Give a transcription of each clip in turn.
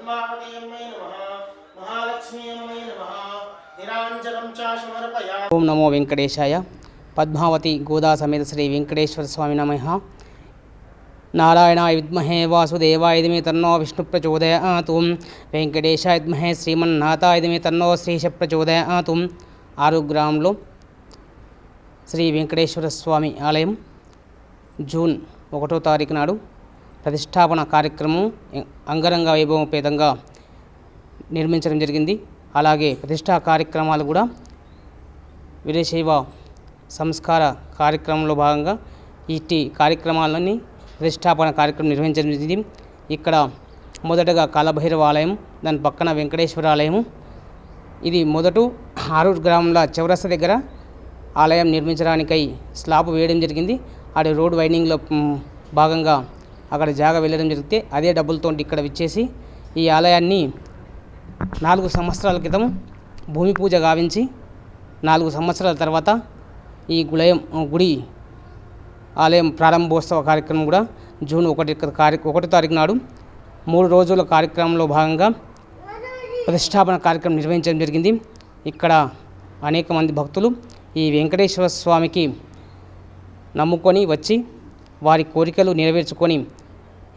पद्मावती अम्मै नमः महालक्ष्मी अम्मै नमः निराञ्जनं च समर्पयामि। ओम नमो वेंकटेशाय। पद्मावती गोदा समेत श्री वेंकटेश्वर स्वामी नमः। नारायणाय विद्महे वासुदेवाय धीमहि तन्नो विष्णु प्रचोदयात्। वेंकटेशाय विद्महे श्रीमन्नाथाय धीमहि तन्नो श्रीश प्रचोदयात्। ఆరుగ్రామంలో శ్రీ వెంకటేశ్వర స్వామి ఆలయం జూన్ 1వ తారీఖు నాడు ప్రతిష్టాపన కార్యక్రమం అంగరంగ వైభవపేతంగా నిర్మించడం జరిగింది. అలాగే ప్రతిష్టా కార్యక్రమాలు కూడా వీరశైవ సంస్కార కార్యక్రమంలో భాగంగా ఇట్టి కార్యక్రమాలని ప్రతిష్టాపన కార్యక్రమం నిర్వహించడం జరిగింది. ఇక్కడ మొదటగా కాలభైరవ ఆలయం, దాని పక్కన వెంకటేశ్వర ఆలయము. ఇది మొదట ఆరూరు గ్రామంలో చౌరస్తా దగ్గర ఆలయం నిర్మించడానికై స్లాబ్ వేయడం జరిగింది. ఆడ రోడ్ వైండింగ్లో భాగంగా అక్కడ జాగా వెళ్ళడం జరిగితే అదే డబ్బులతో ఇక్కడ విచ్చేసి ఈ ఆలయాన్ని 4 సంవత్సరాల క్రితం భూమి పూజ గావించి 4 సంవత్సరాల తర్వాత ఈ గుడి ఆలయం ప్రారంభోత్సవ కార్యక్రమం కూడా జూన్ 1 తారీఖు నాడు 3 రోజుల కార్యక్రమంలో భాగంగా ప్రతిష్టాపన కార్యక్రమం నిర్వహించడం జరిగింది. ఇక్కడ అనేక మంది భక్తులు ఈ వెంకటేశ్వర స్వామికి నమ్ముకొని వచ్చి వారి కోరికలు నెరవేర్చుకొని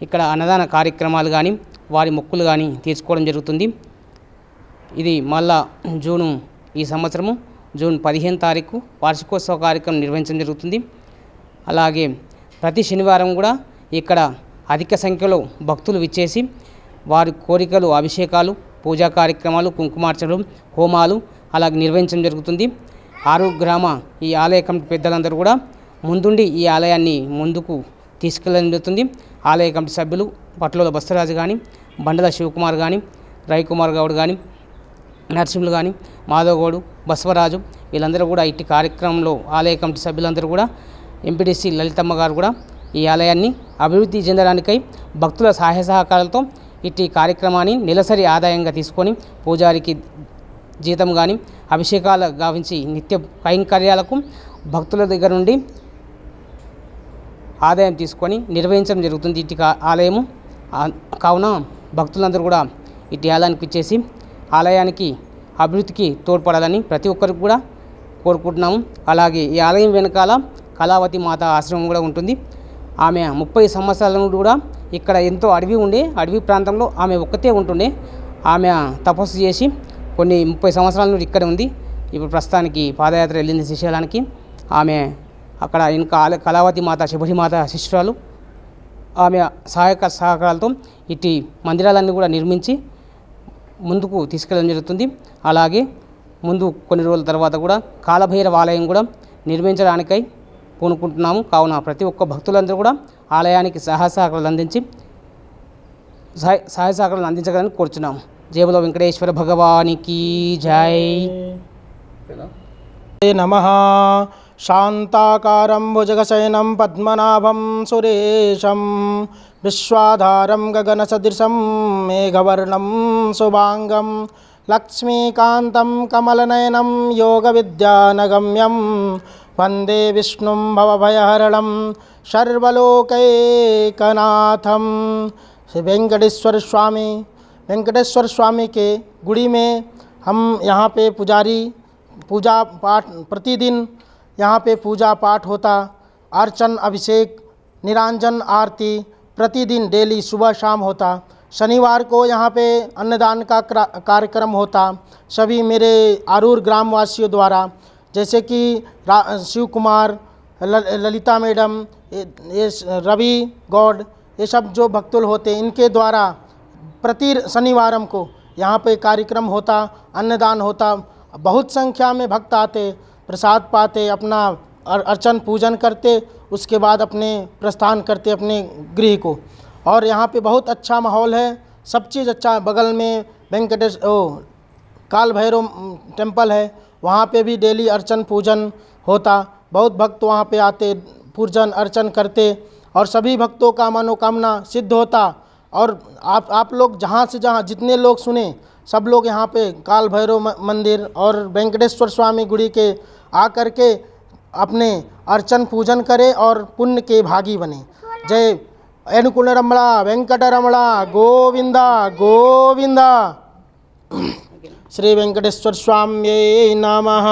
ఇక్కడ అన్నదాన కార్యక్రమాలు కానీ వారి మొక్కులు కానీ తీర్చుకోవడం జరుగుతుంది. ఇది మళ్ళా ఈ సంవత్సరము జూన్ 15 తారీఖు వార్షికోత్సవ కార్యక్రమం నిర్వహించడం జరుగుతుంది. అలాగే ప్రతి శనివారం కూడా ఇక్కడ అధిక సంఖ్యలో భక్తులు విచ్చేసి వారి కోరికలు, అభిషేకాలు, పూజా కార్యక్రమాలు, కుంకుమార్చనలు, హోమాలు అలాగే నిర్వహించడం జరుగుతుంది. ఆరూరు గ్రామ ఈ ఆలయ కమిటీ పెద్దలందరూ కూడా ముందుండి ఈ ఆలయాన్ని ముందుకు తీసుకెళ్ళడం జరుగుతుంది. ఆలయ కమిటీ సభ్యులు పట్లోల బస్తరాజు కానీ, బండల శివకుమార్ కానీ, రవికుమార్ గౌడ్ కానీ, నరసింహులు కానీ, మాధవ్ గౌడు, బసవరాజు వీళ్ళందరూ కూడా ఇట్టి కార్యక్రమంలో ఆలయ కమిటీ సభ్యులందరూ కూడా ఎంపీటీసీ లలితమ్మ గారు కూడా ఈ ఆలయాన్ని అభివృద్ధి చెందడానికై భక్తుల సహాయ సహకారాలతో ఇట్టి కార్యక్రమాన్ని నెలసరి ఆదాయంగా తీసుకొని పూజారికి జీతం కానీ అభిషేకాలు గావించి నిత్య కైంకర్యాలకు భక్తుల దగ్గర నుండి ఆదాయం తీసుకొని నిర్వహించడం జరుగుతుంది ఇట్టి ఆలయము. కావున భక్తులందరూ కూడా ఇట్టి ఆలయానికి ఇచ్చేసి ఆలయానికి అభివృద్ధికి తోడ్పడాలని ప్రతి ఒక్కరికి కూడా కోరుకుంటున్నాము. అలాగే ఈ ఆలయం వెనకాల కళావతి మాత ఆశ్రమం కూడా ఉంటుంది. ఆమె 30 సంవత్సరాల నుండి కూడా ఇక్కడ ఎంతో అడవి ప్రాంతంలో ఆమె ఒక్కతే ఉంటుండే. ఆమె తపస్సు చేసి కొన్ని 30 సంవత్సరాల నుండి ఇక్కడ ఉంది. ఇప్పుడు ప్రస్తుతానికి పాదయాత్ర వెళ్ళింది శ్రీశైలానికి. ఆమె అక్కడ ఇంకా కళావతి మాత, శబరిమాత శిష్యురాలు. ఆమె సహకారాలతో ఇట్టి మందిరాలన్నీ కూడా నిర్మించి ముందుకు తీసుకెళ్ళడం జరుగుతుంది. అలాగే ముందు కొన్ని రోజుల తర్వాత కూడా కాలభైరవ ఆలయం కూడా నిర్మించడానికై పూనుకుంటున్నాము. కావున ప్రతి ఒక్క భక్తులందరూ కూడా ఆలయానికి సహాయ సహకారాలు అందించగలని కోరుచున్నాము. జయబులో వెంకటేశ్వర భగవానికి జై. నమః. శాంతాకారం భుజగశయనం పద్మనాభం సురేశం విశ్వాధారం గగనసదృశం మేఘవర్ణం శుభాంగం లక్ష్మీకాంతం కమలనయనం యోగవిద్యానగమ్యం వందే విష్ణుం భవభయహరణం सर्वलोकैकनाथम। वेंकटेश्वर स्वामी के गुड़ी में हम यहाँ पे पुजारी पूजा पाठ प्रतिदिन यहाँ पे पूजा पाठ होता, अर्चन अभिषेक निरांजन आरती प्रतिदिन डेली सुबह शाम होता। शनिवार को यहाँ पे अन्नदान का कार्यक्रम होता सभी मेरे आरूर ग्रामवासियों द्वारा, जैसे कि शिव कुमार, ललिता मैडम, ये रवि गौड, ये सब जो भक्तुल होते इनके द्वारा प्रति शनिवारम को यहाँ पे कार्यक्रम होता, अन्नदान होता। बहुत संख्या में भक्त आते, प्रसाद पाते, अपना अर्चन पूजन करते, उसके बाद अपने प्रस्थान करते अपने गृह को। और यहाँ पे बहुत अच्छा माहौल है, सब चीज़ अच्छा। बगल में काल भैरव टेम्पल है, वहाँ पे भी डेली अर्चन पूजन होता। बहुत भक्त वहाँ पे आते, पूजन अर्चन करते और सभी भक्तों का मनोकामना सिद्ध होता। और आप लोग जहाँ से जहाँ जितने लोग सुने सब लोग यहाँ पे काल भैरव मंदिर और वेंकटेश्वर स्वामी गुड़ी के आकर के अपने अर्चन पूजन करें और पुण्य के भागी बने। जय ఏనుకులరమణ వెంకటరమణ గోవింద గోవింద. శ్రీ వెంకటేశ్వర స్వామ్యై నమః.